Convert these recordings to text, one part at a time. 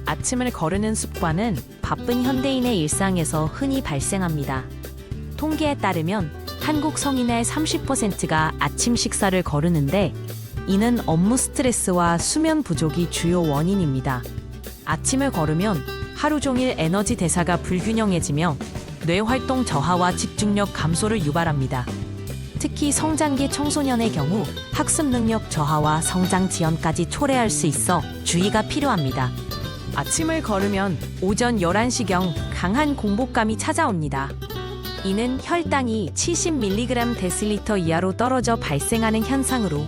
아침을 거르는 습관은 바쁜 현대인의 일상에서 흔히 발생합니다. 통계에 따르면 한국 성인의 30%가 아침 식사를 거르는데 이는 업무 스트레스와 수면 부족이 주요 원인입니다. 아침을 거르면 하루 종일 에너지 대사가 불균형해지며 뇌 활동 저하와 집중력 감소를 유발합니다. 특히 성장기 청소년의 경우 학습 능력 저하와 성장 지연까지 초래할 수 있어 주의가 필요합니다. 아침을 거르면 오전 11시경 강한 공복감이 찾아옵니다. 이는 혈당이 70mg 데시리터 이하로 떨어져 발생하는 현상으로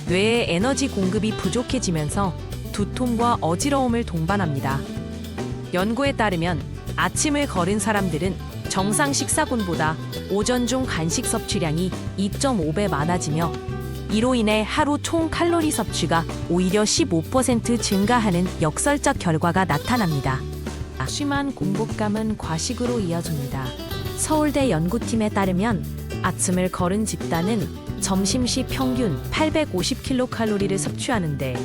뇌의 에너지 공급이 부족해지면서 두통과 어지러움을 동반합니다. 연구에 따르면 아침을 거른 사람들은 정상 식사군보다 오전 중 간식 섭취량이 2.5배 많아지며 이로 인해 하루 총 칼로리 섭취가 오히려 15% 증가하는 역설적 결과가 나타납니다. 심한 공복감은 과식으로 이어집니다. 서울대 연구팀에 따르면 아침을 거른 집단은 점심 시 평균 850kcal를 섭취하는데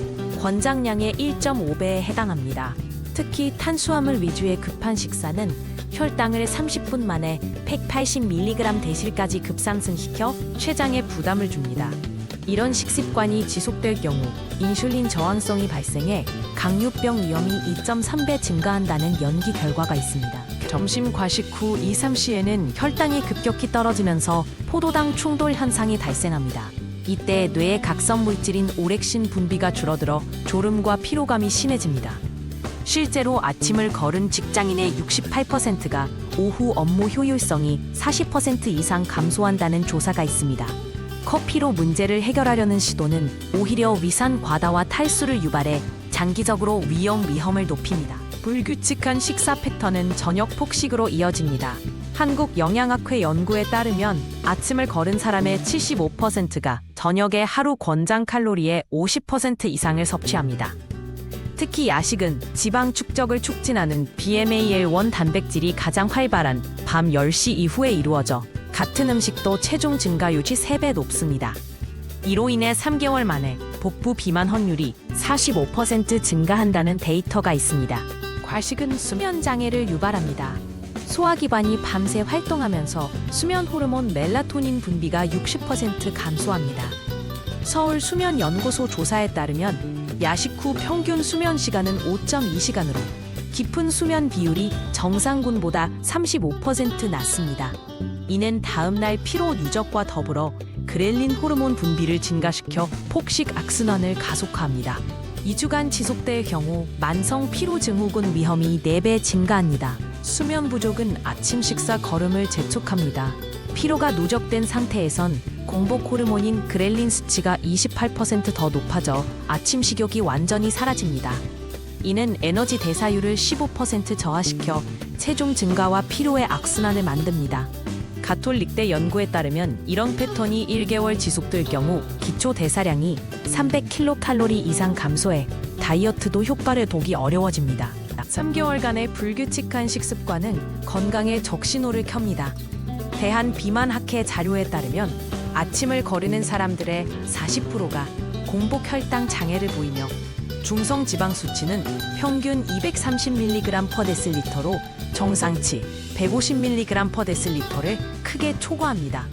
권장량의 1.5배에 해당합니다. 특히 탄수화물 위주의 급한 식사는 혈당을 30분 만에 180mg 대실까지 급상승시켜 췌장에 부담을 줍니다. 이런 식습관이 지속될 경우 인슐린 저항성이 발생해 당뇨병 위험이 2.3배 증가한다는 연구 결과가 있습니다. 점심 과식 후 2, 3시에는 혈당이 급격히 떨어지면서 포도당 충돌 현상이 발생합니다. 이때 뇌의 각성 물질인 오렉신 분비가 줄어들어 졸음과 피로감이 심해집니다. 실제로 아침을 거른 직장인의 68%가 오후 업무 효율성이 40% 이상 감소한다는 조사가 있습니다. 커피로 문제를 해결하려는 시도는 오히려 위산 과다와 탈수를 유발해 장기적으로 위험을 높입니다. 불규칙한 식사 패턴은 저녁 폭식으로 이어집니다. 한국영양학회 연구에 따르면 아침을 거른 사람의 75%가 저녁에 하루 권장 칼로리의 50% 이상을 섭취합니다. 특히 야식은 지방 축적을 촉진하는 BMAL1 단백질이 가장 활발한 밤 10시 이후에 이루어져 같은 음식도 체중 증가율이 3배 높습니다. 이로 인해 3개월 만에 복부 비만 확률이 45% 증가한다는 데이터가 있습니다. 과식은 수면 장애를 유발합니다. 소화기관이 밤새 활동하면서 수면 호르몬 멜라토닌 분비가 60% 감소합니다. 서울수면연구소 조사에 따르면 야식 후 평균 수면 시간은 5.2시간으로 깊은 수면 비율이 정상군보다 35% 낮습니다. 이는 다음날 피로 누적과 더불어 그렐린 호르몬 분비를 증가시켜 폭식 악순환을 가속화합니다. 2주간 지속될 경우 만성 피로 증후군 위험이 4배 증가합니다. 수면 부족은 아침 식사 거름을 재촉합니다. 피로가 누적된 상태에선 공복 호르몬인 그렐린 수치가 28% 더 높아져 아침 식욕이 완전히 사라집니다. 이는 에너지 대사율을 15% 저하시켜 체중 증가와 피로의 악순환을 만듭니다. 가톨릭대 연구에 따르면 이런 패턴이 1개월 지속될 경우 기초 대사량이 300kcal 이상 감소해 다이어트도 효과를 보기 어려워집니다. 3개월간의 불규칙한 식습관은 건강에 적신호를 켭니다. 대한비만학회 자료에 따르면 아침을 거르는 사람들의 40%가 공복 혈당 장애를 보이며 중성 지방 수치는 평균 230mg/dl로 정상치 150mg/dl를 크게 초과합니다.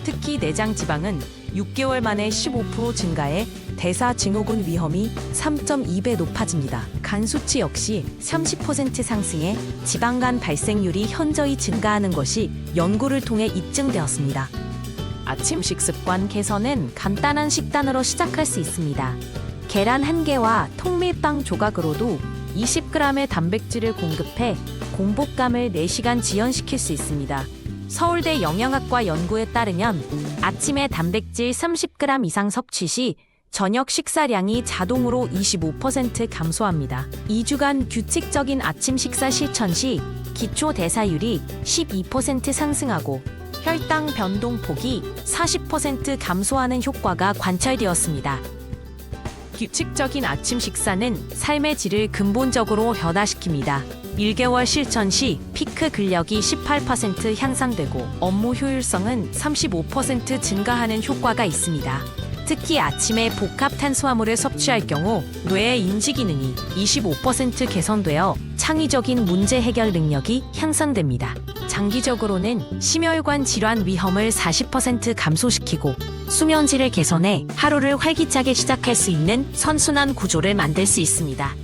특히 내장 지방은 6개월 만에 15% 증가해 대사 증후군 위험이 3.2배 높아집니다. 간 수치 역시 30% 상승해 지방간 발생률이 현저히 증가하는 것이 연구를 통해 입증되었습니다. 아침 식습관 개선은 간단한 식단으로 시작할 수 있습니다. 계란 1개와 통밀빵 조각으로도 20g의 단백질을 공급해 공복감을 4시간 지연시킬 수 있습니다. 서울대 영양학과 연구에 따르면 아침에 단백질 30g 이상 섭취 시 저녁 식사량이 자동으로 25% 감소합니다. 2주간 규칙적인 아침 식사 실천 시 기초 대사율이 12% 상승하고 혈당 변동폭이 40% 감소하는 효과가 관찰되었습니다. 규칙적인 아침 식사는 삶의 질을 근본적으로 변화시킵니다. 1개월 실천 시 피크 근력이 18% 향상되고 업무 효율성은 35% 증가하는 효과가 있습니다. 특히 아침에 복합 탄수화물을 섭취할 경우 뇌의 인지 기능이 25% 개선되어 창의적인 문제 해결 능력이 향상됩니다. 장기적으로는 심혈관 질환 위험을 40% 감소시키고 수면질을 개선해 하루를 활기차게 시작할 수 있는 선순환 구조를 만들 수 있습니다.